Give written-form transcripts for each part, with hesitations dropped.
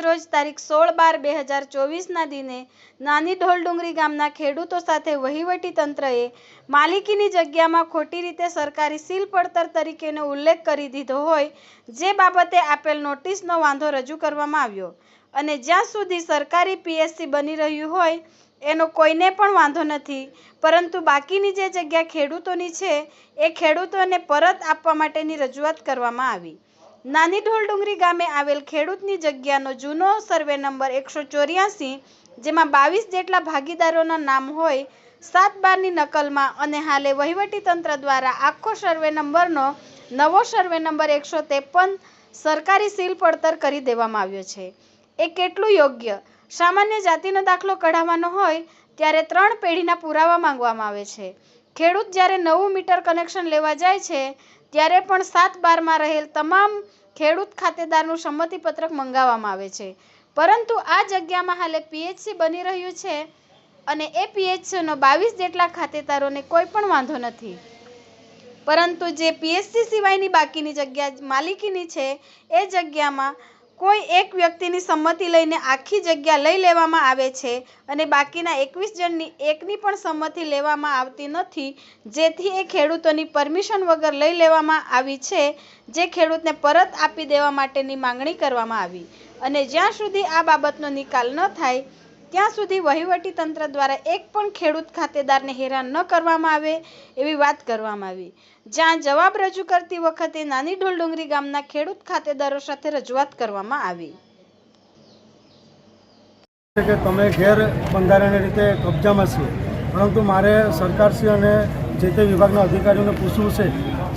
રોજ તારીખ 16/12/2024ના દિને નાની ઢોલડુંગરી ગામના ખેડૂતો સાથે વહીવટી તંત્રએ માલિકીની જગ્યામાં ખોટી રીતે સરકારી સીલ પડતર તરીકેનો ઉલ્લેખ કરી દીધો હોય જે બાબતે આપેલ નોટિસનો વાંધો રજૂ કરવામાં આવ્યો અને જ્યાં સુધી સરકારી પીએસસી બની રહ્યું હોય એનો કોઈને પણ વાંધો નથી, પરંતુ બાકીની જે જગ્યા ખેડૂતોની છે એ ખેડૂતોને પરત આપવા માટેની રજૂઆત કરવામાં આવી। નાની ઢોલડુંગરી ગામે આવેલ ખેડૂતની જગ્યાનો જૂનો સર્વે નંબર 184 જેમાં 22 જેટલા ભાગીદારોના નામ હોય 7/12ની નકલમાં અને હાલે વહીવટીતંત્ર દ્વારા આખો સર્વે નંબરનો નવો સર્વે નંબર 153 સરકારી સીલ પડતર કરી દેવામાં આવ્યો છે। એ કેટલું યોગ્ય? સામાન્ય જાતિનો દાખલો કઢાવવાનો હોય ત્યારે 3 પેઢીના પુરાવા માંગવામાં આવે છે। ખેડૂત જ્યારે નવું મીટર કનેક્શન લેવા જાય છે ત્યારે પણ 7/12માં રહેલ તમામ ખેડૂત ખાતેદારનું સંમતિપત્રક મંગાવવામાં આવે છે, પરંતુ આ જગ્યામાં હાલે પીએચસી બની રહ્યું છે અને એ પીએચસીનો 22 જેટલા ખાતેદારોને કોઈ પણ વાંધો નથી, પરંતુ જે પીએચસી સિવાયની બાકીની જગ્યા માલિકીની છે એ જગ્યામાં કોઈ એક વ્યક્તિની સંમતિ લઈને આખી જગ્યા લઈ લેવામાં આવે છે અને બાકીના 21 જણની એકની પણ સંમતિ લેવામાં આવતી નથી, જેથી એ ખેડૂતોની પરમિશન વગર લઈ લેવામાં આવી છે, જે ખેડૂતને પરત આપી દેવા માટેની માંગણી કરવામાં આવી અને જ્યાં સુધી આ બાબતનો નિકાલ ન થાય ત્યાં સુધી વહીવટી તંત્ર દ્વારા એક પણ ખેડૂત ખાતેદારને હેરાન ન કરવામાં આવે એવી વાત કરવામાં આવી। જ્યાં જવાબ રજૂ કરતી વખતે નાની ઢોલડુંગરી ગામના ખેડૂત ખાતેદારો સાથે રજૂઆત કરવામાં આવી કે તમે ગેર બંધારણીય રીતે કબજામાં છે, પરંતુ મારે સરકારશ્રી અને જે તે વિભાગના અધિકારીઓને પૂછવું છે,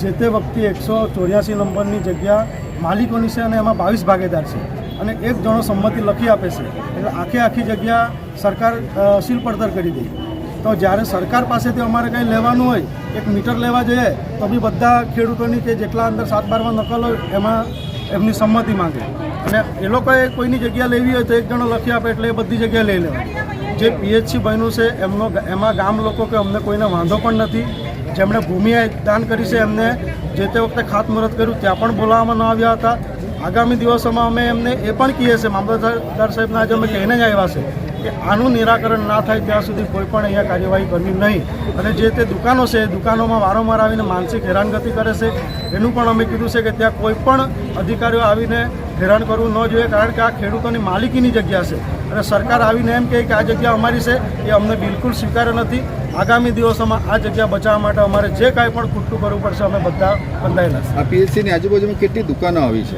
જે તે વખતે 184 નંબરની જગ્યા માલિકોની છે અને એમાં 22 ભાગીદાર છે અને એક જણો સંમતિ લખી આપે છે, એટલે આખી જગ્યા સરકાર સીલ પડતર કરી દે। તો જ્યારે સરકાર પાસેથી અમારે કંઈ લેવાનું હોય, એક મીટર લેવા જઈએ તો બી બધા ખેડૂતોની કે જેટલા અંદર 7/12માં નકલ હોય એમાં એમની સંમતિ માંગે અને એ લોકોએ કોઈની જગ્યા લેવી હોય તો એક જણો લખી આપે એટલે એ બધી જગ્યા લઈ લેવાની। જે પીએચસી બન્યું છે એમાં ગામ લોકો કે અમને કોઈને વાંધો પણ નથી, જેમણે ભૂમિ દાન કરી છે એમને જે તે વખતે ખાતમુહૂર્ત કર્યું ત્યાં પણ બોલાવવામાં ન આવ્યા હતા। આગામી દિવસોમાં અમે એમને એ પણ કહીએ છીએ, મામલતદાર સાહેબને આજે અમે કહીને જ આવ્યા છે કે આનું નિરાકરણ ના થાય ત્યાં સુધી કોઈ પણ અહીંયા કાર્યવાહી કરવી નહીં અને જે તે દુકાનો છે એ દુકાનોમાં વારંવાર આવીને માનસિક હેરાનગતિ કરે છે એનું પણ અમે કીધું છે કે ત્યાં કોઈ પણ અધિકારીઓ આવીને હેરાન કરવું ન જોઈએ, કારણ કે આ ખેડૂતોની માલિકીની જગ્યા છે અને સરકાર આવીને એમ કહે કે આ જગ્યા અમારી છે એ અમને બિલકુલ સ્વીકાર્ય નથી। આગામી દિવસોમાં આ જગ્યા બચાવવા માટે અમારે જે કાંઈ પણ ખોટું કરવું પડશે અમે બધા બંધાયેલા છે। આ પીએચસીની આજુબાજુમાં કેટલી દુકાનો આવી છે?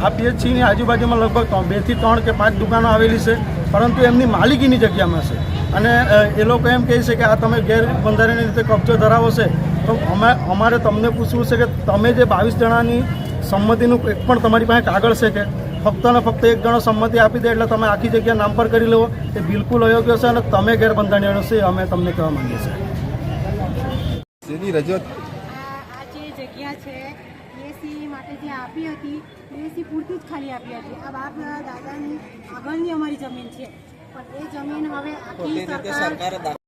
આ પીએચસીની આજુબાજુમાં લગભગ 2 થી 3 કે 5 દુકાનો આવેલી છે, પરંતુ એમની માલિકીની જગ્યામાં છે અને એ લોકો એમ કહે છે કે આ તમે ગેરબંધારણીય રીતે કબજો ધરાવો છે, તો અમારે તમને પૂછવું છે કે તમે જે 22 જણાની સંમતિનું એક પણ તમારી પાસે કાગળ છે કે ફક્ત ને ફક્ત એક જણો સંમતિ આપી દે એટલે તમે આખી જગ્યા નામ પર કરી લેવો, એ બિલકુલ અયોગ્ય છે અને તમે ગેરબંધારણીય છે અમે તમને કહેવા માંગીએ છીએ। જેની રજૂઆત આ જે જગ્યા છે પીએસસી માટે જે આપી હતી પીએસસી પૂરતી જ ખાલી આપી હતી। આ બાપ દાદાની આગળની અમારી જમીન છે, પણ એ જમીન હવે આખી સરકાર